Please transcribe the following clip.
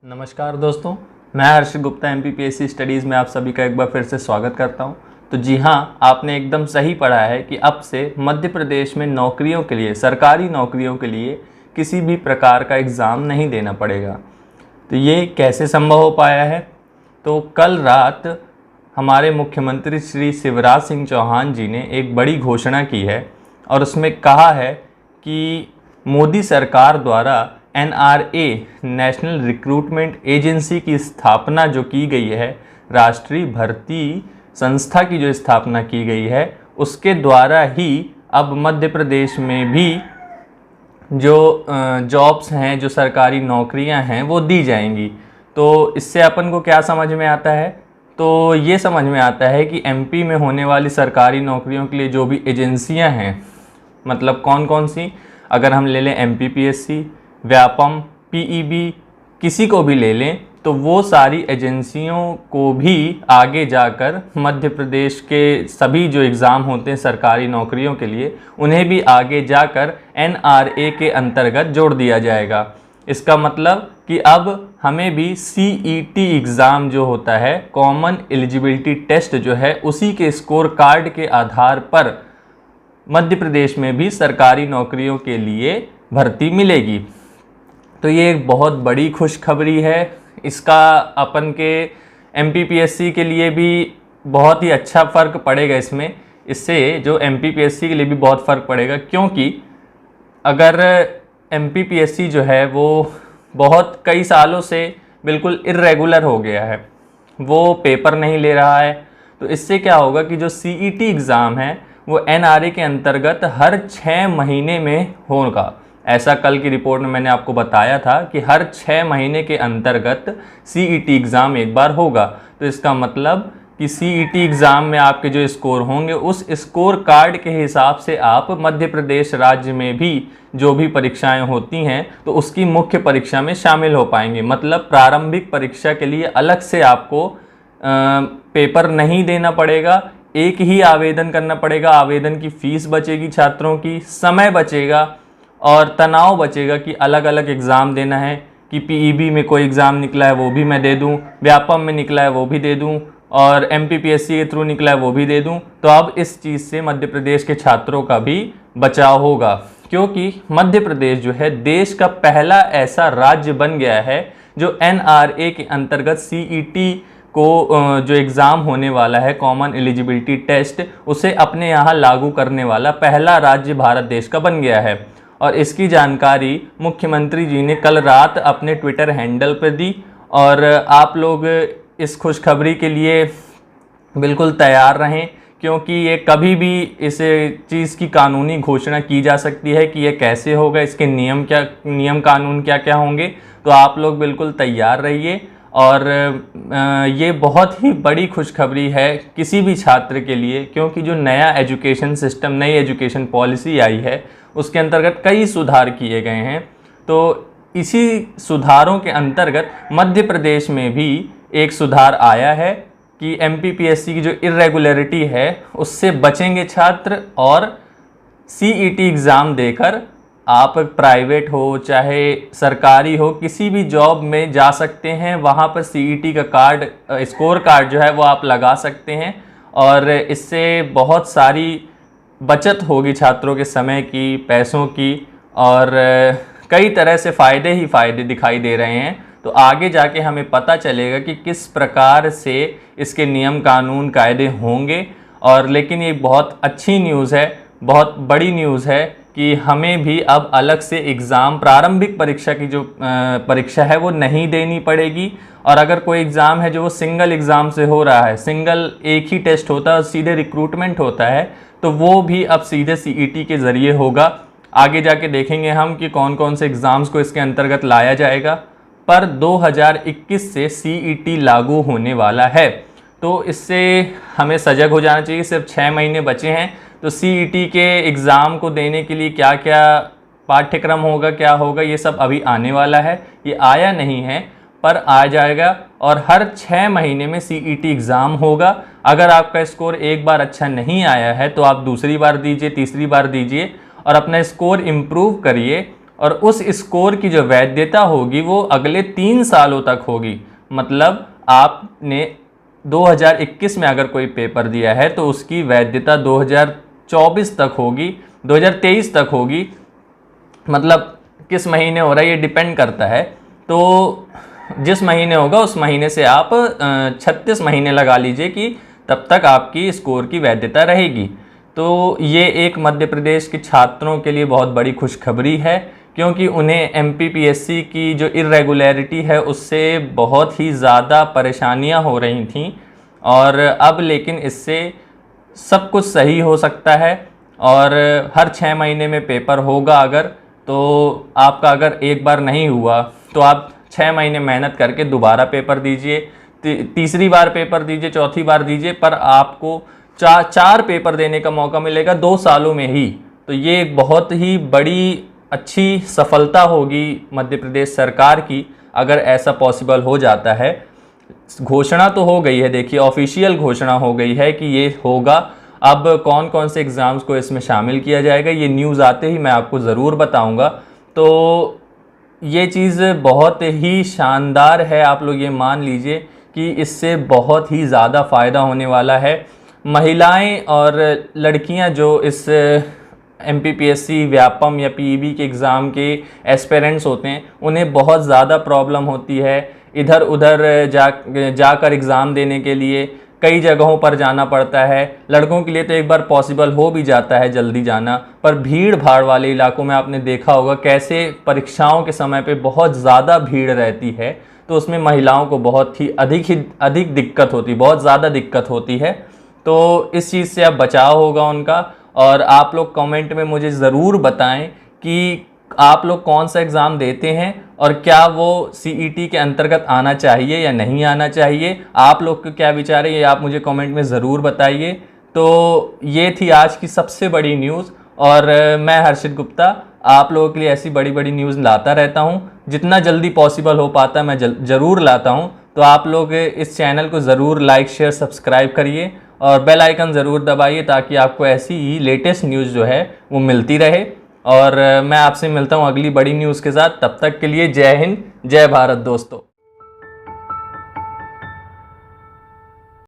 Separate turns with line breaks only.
नमस्कार दोस्तों, मैं हर्ष गुप्ता MPPSC स्टडीज़ में आप सभी का एक बार फिर से स्वागत करता हूं। तो जी हाँ, आपने एकदम सही पढ़ा है कि अब से मध्य प्रदेश में नौकरियों के लिए, सरकारी नौकरियों के लिए किसी भी प्रकार का एग्ज़ाम नहीं देना पड़ेगा। तो ये कैसे संभव हो पाया है? तो कल रात हमारे मुख्यमंत्री श्री शिवराज सिंह चौहान जी ने एक बड़ी घोषणा की है और उसमें कहा है कि मोदी सरकार द्वारा NRA नेशनल रिक्रूटमेंट एजेंसी की स्थापना जो की गई है, राष्ट्रीय भर्ती संस्था की जो स्थापना की गई है, उसके द्वारा ही अब मध्य प्रदेश में भी जो जॉब्स हैं, जो सरकारी नौकरियां हैं, वो दी जाएंगी। तो इससे अपन को क्या समझ में आता है? तो ये समझ में आता है कि MP में होने वाली सरकारी नौकरियों के लिए जो भी एजेंसियां हैं, मतलब कौन कौन सी, अगर हम ले लें MPPSC, व्यापम, PEB, किसी को भी ले लें, तो वो सारी एजेंसियों को भी आगे जाकर मध्य प्रदेश के सभी जो एग्ज़ाम होते हैं सरकारी नौकरियों के लिए, उन्हें भी आगे जाकर NRA के अंतर्गत जोड़ दिया जाएगा। इसका मतलब कि अब हमें भी CET एग्ज़ाम जो होता है, कॉमन एलिजिबिलिटी टेस्ट जो है, उसी के स्कोर कार्ड के आधार पर मध्य प्रदेश में भी सरकारी नौकरियों के लिए भर्ती मिलेगी। तो ये एक बहुत बड़ी खुशखबरी है। इसका अपन के MPPSC के लिए भी बहुत ही अच्छा फ़र्क पड़ेगा। इससे जो MPPSC के लिए भी बहुत फ़र्क पड़ेगा, क्योंकि अगर MPPSC जो है वो बहुत कई सालों से बिल्कुल इर्रेगुलर हो गया है, वो पेपर नहीं ले रहा है, तो इससे क्या होगा कि जो CET एग्ज़ाम है वो NRA के अंतर्गत हर 6 महीने में होगा। ऐसा कल की रिपोर्ट में मैंने आपको बताया था कि हर 6 महीने के अंतर्गत CET एग्ज़ाम एक बार होगा। तो इसका मतलब कि CET एग्ज़ाम में आपके जो स्कोर होंगे, उस स्कोर कार्ड के हिसाब से आप मध्य प्रदेश राज्य में भी जो भी परीक्षाएं होती हैं, तो उसकी मुख्य परीक्षा में शामिल हो पाएंगे। मतलब प्रारंभिक परीक्षा के लिए अलग से आपको पेपर नहीं देना पड़ेगा, एक ही आवेदन करना पड़ेगा। आवेदन की फ़ीस बचेगी, छात्रों की समय बचेगा और तनाव बचेगा कि अलग अलग एग्ज़ाम देना है, कि PEB में कोई एग्ज़ाम निकला है वो भी मैं दे दूं, व्यापम में निकला है वो भी दे दूं, और MPPSC के थ्रू निकला है वो भी दे दूं। तो अब इस चीज़ से मध्य प्रदेश के छात्रों का भी बचाव होगा, क्योंकि मध्य प्रदेश जो है देश का पहला ऐसा राज्य बन गया है जो NRA के अंतर्गत CET को जो एग्ज़ाम होने वाला है, कॉमन एलिजिबिलिटी टेस्ट, उसे अपने यहाँ लागू करने वाला पहला राज्य भारत देश का बन गया है। और इसकी जानकारी मुख्यमंत्री जी ने कल रात अपने ट्विटर हैंडल पर दी। और आप लोग इस खुशखबरी के लिए बिल्कुल तैयार रहें, क्योंकि ये कभी भी इस चीज़ की कानूनी घोषणा की जा सकती है कि ये कैसे होगा, इसके नियम कानून क्या क्या होंगे। तो आप लोग बिल्कुल तैयार रहिए। और ये बहुत ही बड़ी खुशखबरी है किसी भी छात्र के लिए, क्योंकि जो नया एजुकेशन सिस्टम, नई एजुकेशन पॉलिसी आई है, उसके अंतर्गत कई सुधार किए गए हैं। तो इसी सुधारों के अंतर्गत मध्य प्रदेश में भी एक सुधार आया है कि MPPSC की जो इर्रेगुलरिटी है उससे बचेंगे छात्र, और CET एग्ज़ाम देकर आप प्राइवेट हो चाहे सरकारी हो, किसी भी जॉब में जा सकते हैं। वहाँ पर CET का कार्ड, स्कोर कार्ड जो है वो आप लगा सकते हैं, और इससे बहुत सारी बचत होगी छात्रों के समय की, पैसों की, और कई तरह से फ़ायदे ही फ़ायदे दिखाई दे रहे हैं। तो आगे जाके हमें पता चलेगा कि किस प्रकार से इसके नियम कानून कायदे होंगे। और लेकिन ये बहुत अच्छी न्यूज़ है, बहुत बड़ी न्यूज़ है कि हमें भी अब अलग से एग्ज़ाम, प्रारंभिक परीक्षा की जो परीक्षा है वो नहीं देनी पड़ेगी। और अगर कोई एग्ज़ाम है जो वो सिंगल एग्ज़ाम से हो रहा है, सिंगल एक ही टेस्ट होता है और सीधे रिक्रूटमेंट होता है, तो वो भी अब सीधे CET के ज़रिए होगा। आगे जाके देखेंगे हम कि कौन कौन से एग्ज़ाम्स को इसके अंतर्गत लाया जाएगा। पर 2021 से CET लागू होने वाला है, तो इससे हमें सजग हो जाना चाहिए। सिर्फ 6 महीने बचे हैं, तो CET के एग्ज़ाम को देने के लिए क्या क्या पाठ्यक्रम होगा, क्या होगा, ये सब अभी आने वाला है। ये आया नहीं है पर आ जाएगा, और हर 6 महीने में CET एग्ज़ाम होगा। अगर आपका स्कोर एक बार अच्छा नहीं आया है तो आप दूसरी बार दीजिए, तीसरी बार दीजिए, और अपना स्कोर इम्प्रूव करिए। और उस स्कोर की जो वैधता होगी वो अगले 3 सालों तक होगी। मतलब आपने 2021 में अगर कोई पेपर दिया है तो उसकी वैधता 2024 तक होगी, 2023 तक होगी। मतलब किस महीने हो रहा है ये डिपेंड करता है। तो जिस महीने होगा उस महीने से आप 36 महीने लगा लीजिए कि तब तक आपकी स्कोर की वैधता रहेगी। तो ये एक मध्य प्रदेश के छात्रों के लिए बहुत बड़ी खुशखबरी है, क्योंकि उन्हें एमपीपीएससी की जो इरेगुलरिटी है उससे बहुत ही ज़्यादा परेशानियां हो रही थीं, और अब लेकिन इससे सब कुछ सही हो सकता है। और हर 6 महीने में पेपर होगा अगर, तो आपका अगर एक बार नहीं हुआ तो आप 6 महीने मेहनत करके दोबारा पेपर दीजिए, तीसरी बार पेपर दीजिए, चौथी बार दीजिए, पर आपको चार पेपर देने का मौका मिलेगा 2 सालों में ही। तो ये एक बहुत ही बड़ी अच्छी सफलता होगी मध्य प्रदेश सरकार की अगर ऐसा पॉसिबल हो जाता है। घोषणा तो हो गई है, देखिए ऑफिशियल घोषणा हो गई है कि ये होगा। अब कौन कौन से एग्ज़ाम्स को इसमें शामिल किया जाएगा ये न्यूज़ आते ही मैं आपको ज़रूर बताऊंगा। तो ये चीज़ बहुत ही शानदार है, आप लोग ये मान लीजिए कि इससे बहुत ही ज़्यादा फ़ायदा होने वाला है। महिलाएं और लड़कियां जो इस एमपीपीएससी, व्यापम या पीईबी के एग्ज़ाम के एस्पिरेंट्स होते हैं उन्हें बहुत ज़्यादा प्रॉब्लम होती है इधर उधर जाकर एग्ज़ाम देने के लिए। कई जगहों पर जाना पड़ता है। लड़कों के लिए तो एक बार पॉसिबल हो भी जाता है जल्दी जाना, पर भीड़ भाड़ वाले इलाकों में आपने देखा होगा कैसे परीक्षाओं के समय पे बहुत ज़्यादा भीड़ रहती है, तो उसमें महिलाओं को बहुत ही अधिक दिक्कत होती, बहुत ज़्यादा दिक्कत होती है। तो इस चीज़ से अब बचाव होगा उनका। और आप लोग कमेंट में मुझे ज़रूर बताएं कि आप लोग कौन सा एग्ज़ाम देते हैं और क्या वो सीईटी के अंतर्गत आना चाहिए या नहीं आना चाहिए। आप लोग के क्या विचार है ये आप मुझे कमेंट में ज़रूर बताइए। तो ये थी आज की सबसे बड़ी न्यूज़, और मैं हर्षित गुप्ता आप लोगों के लिए ऐसी बड़ी बड़ी न्यूज़ लाता रहता हूँ। जितना जल्दी पॉसिबल हो पाता है मैं ज़रूर लाता हूँ। तो आप लोग इस चैनल को ज़रूर लाइक शेयर सब्सक्राइब करिए और बेल आइकन ज़रूर दबाइए ताकि आपको ऐसी ही लेटेस्ट न्यूज़ जो है वो मिलती रहे। और मैं आपसे मिलता हूँ अगली बड़ी न्यूज़ के साथ। तब तक के लिए जय हिंद, जय भारत दोस्तों।